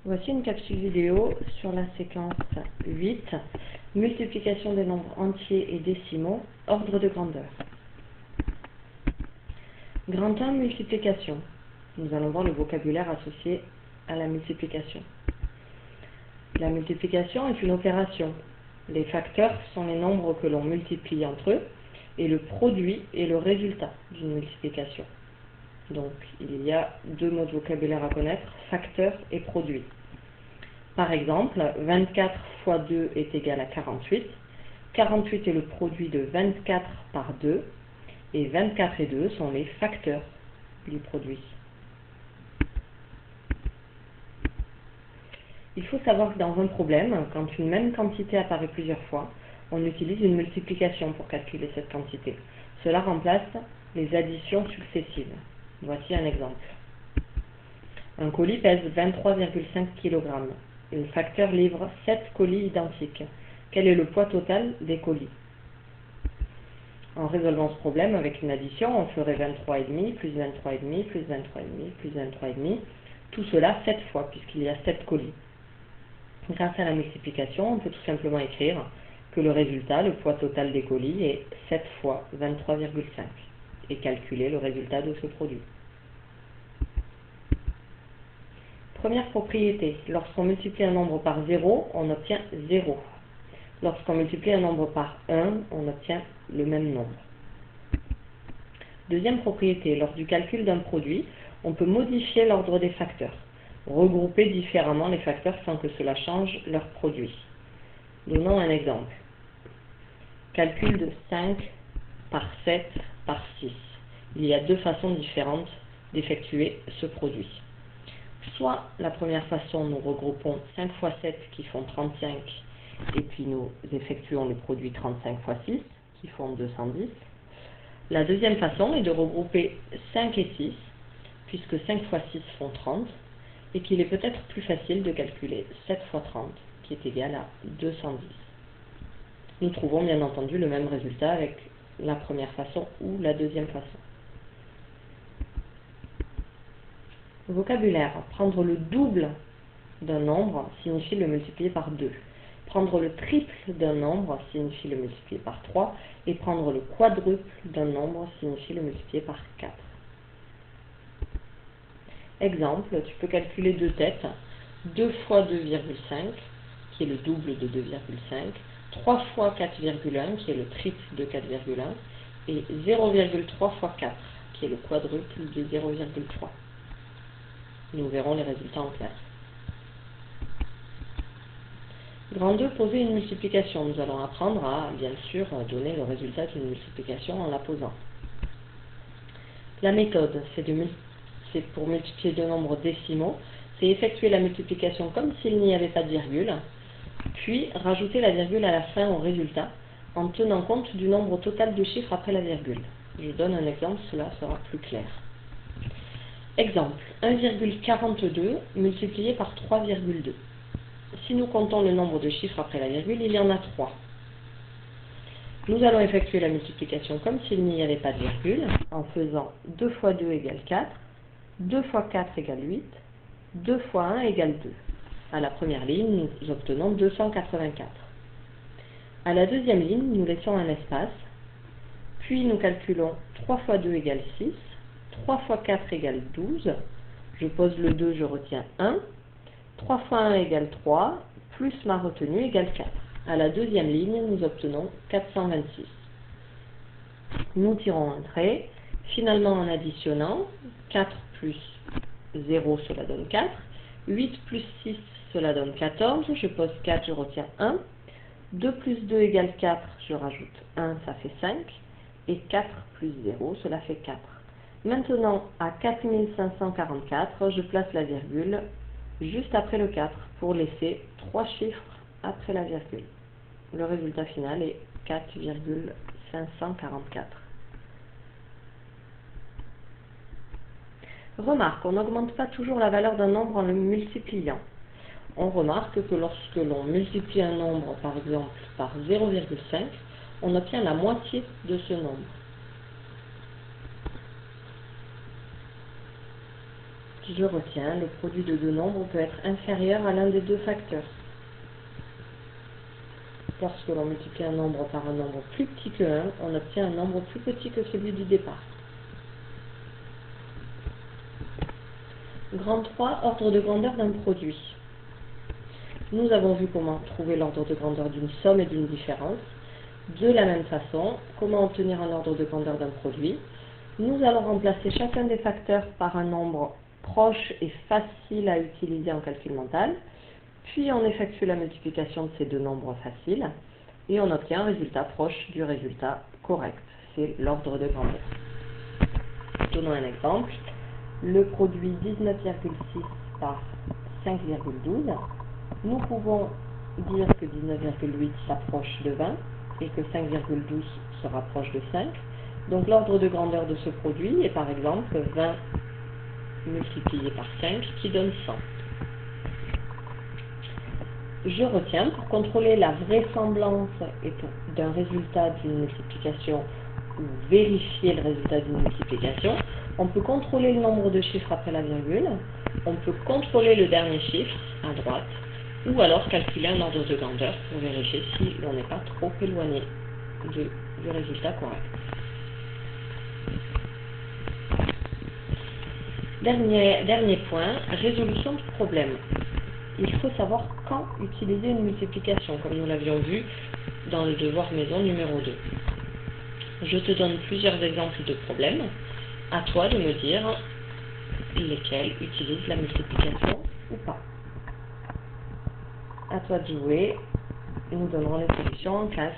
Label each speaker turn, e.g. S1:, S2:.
S1: Voici une capsule vidéo sur la séquence 8, multiplication des nombres entiers et décimaux, ordre de grandeur. Grand 1, multiplication. Nous allons voir le vocabulaire associé à la multiplication. La multiplication est une opération. Les facteurs sont les nombres que l'on multiplie entre eux, et le produit est le résultat d'une multiplication. Donc, il y a deux mots de vocabulaire à connaître, facteur et produit. Par exemple, 24 fois 2 est égal à 48. 48 est le produit de 24 par 2, et 24 et 2 sont les facteurs du produit. Il faut savoir que dans un problème, quand une même quantité apparaît plusieurs fois, on utilise une multiplication pour calculer cette quantité. Cela remplace les additions successives. Voici un exemple. Un colis pèse 23,5 kg. Le facteur livre 7 colis identiques. Quel est le poids total des colis? En résolvant ce problème avec une addition, on ferait 23,5 plus 23,5 plus 23,5 plus 23,5. Tout cela 7 fois puisqu'il y a 7 colis. Grâce à la multiplication, on peut tout simplement écrire que le résultat, le poids total des colis, est 7 fois 23,5 et calculer le résultat de ce produit. Première propriété, lorsqu'on multiplie un nombre par 0, on obtient 0. Lorsqu'on multiplie un nombre par 1, on obtient le même nombre. Deuxième propriété, lors du calcul d'un produit, on peut modifier l'ordre des facteurs, regrouper différemment les facteurs sans que cela change leur produit. Donnons un exemple. Calcul de 5 par 7 par 6. Il y a deux façons différentes d'effectuer ce produit. Soit la première façon, nous regroupons 5 fois 7 qui font 35 et puis nous effectuons le produit 35 fois 6 qui font 210. La deuxième façon est de regrouper 5 et 6 puisque 5 fois 6 font 30 et qu'il est peut-être plus facile de calculer 7 fois 30 qui est égal à 210. Nous trouvons bien entendu le même résultat avec la première façon ou la deuxième façon. Vocabulaire. Prendre le double d'un nombre signifie le multiplier par 2. Prendre le triple d'un nombre signifie le multiplier par 3. Et prendre le quadruple d'un nombre signifie le multiplier par 4. Exemple, tu peux calculer deux têtes. 2 fois 2,5 qui est le double de 2,5. 3 fois 4,1 qui est le triple de 4,1. Et 0,3 fois 4 qui est le quadruple de 0,3. Nous verrons les résultats en classe. Grand 2, poser une multiplication. Nous allons apprendre à, bien sûr, donner le résultat d'une multiplication en la posant. La méthode, c'est pour multiplier deux nombres décimaux. C'est effectuer la multiplication comme s'il n'y avait pas de virgule, puis rajouter la virgule à la fin au résultat, en tenant compte du nombre total de chiffres après la virgule. Je donne un exemple, cela sera plus clair. Exemple, 1,42 multiplié par 3,2. Si nous comptons le nombre de chiffres après la virgule, il y en a 3. Nous allons effectuer la multiplication comme s'il n'y avait pas de virgule, en faisant 2 fois 2 égale 4, 2 fois 4 égale 8, 2 fois 1 égale 2. À la première ligne, nous obtenons 284. À la deuxième ligne, nous laissons un espace, puis nous calculons 3 fois 2 égale 6, 3 fois 4 égale 12, je pose le 2, je retiens 1, 3 fois 1 égale 3, plus ma retenue égale 4. À la deuxième ligne, nous obtenons 426. Nous tirons un trait, finalement en additionnant, 4 plus 0, cela donne 4, 8 plus 6, cela donne 14, je pose 4, je retiens 1, 2 plus 2 égale 4, je rajoute 1, ça fait 5, et 4 plus 0, cela fait 4. Maintenant, à 4544, je place la virgule juste après le 4 pour laisser 3 chiffres après la virgule. Le résultat final est 4,544. Remarque, on n'augmente pas toujours la valeur d'un nombre en le multipliant. On remarque que lorsque l'on multiplie un nombre, par exemple, par 0,5, on obtient la moitié de ce nombre. Je retiens, le produit de deux nombres peut être inférieur à l'un des deux facteurs. Lorsque l'on multiplie un nombre par un nombre plus petit que 1, on obtient un nombre plus petit que celui du départ. Grand 3, ordre de grandeur d'un produit. Nous avons vu comment trouver l'ordre de grandeur d'une somme et d'une différence. De la même façon, comment obtenir un ordre de grandeur d'un produit. Nous allons remplacer chacun des facteurs par un nombre proche et facile à utiliser en calcul mental. Puis on effectue la multiplication de ces deux nombres faciles et on obtient un résultat proche du résultat correct. C'est l'ordre de grandeur. Donnons un exemple. Le produit 19,6 par 5,12. Nous pouvons dire que 19,8 s'approche de 20 et que 5,12 se rapproche de 5. Donc l'ordre de grandeur de ce produit est par exemple 20 multiplié par 5 qui donne 100. Je retiens, pour contrôler la vraisemblance d'un résultat d'une multiplication ou vérifier le résultat d'une multiplication, on peut contrôler le nombre de chiffres après la virgule, on peut contrôler le dernier chiffre à droite, ou alors calculer un ordre de grandeur pour vérifier si l'on n'est pas trop éloigné du résultat correct. Dernier point, résolution de problème. Il faut savoir quand utiliser une multiplication, comme nous l'avions vu dans le devoir maison numéro 2. Je te donne plusieurs exemples de problèmes. À toi de me dire lesquels utilisent la multiplication ou pas. À toi de jouer. Nous donnerons les solutions en classe.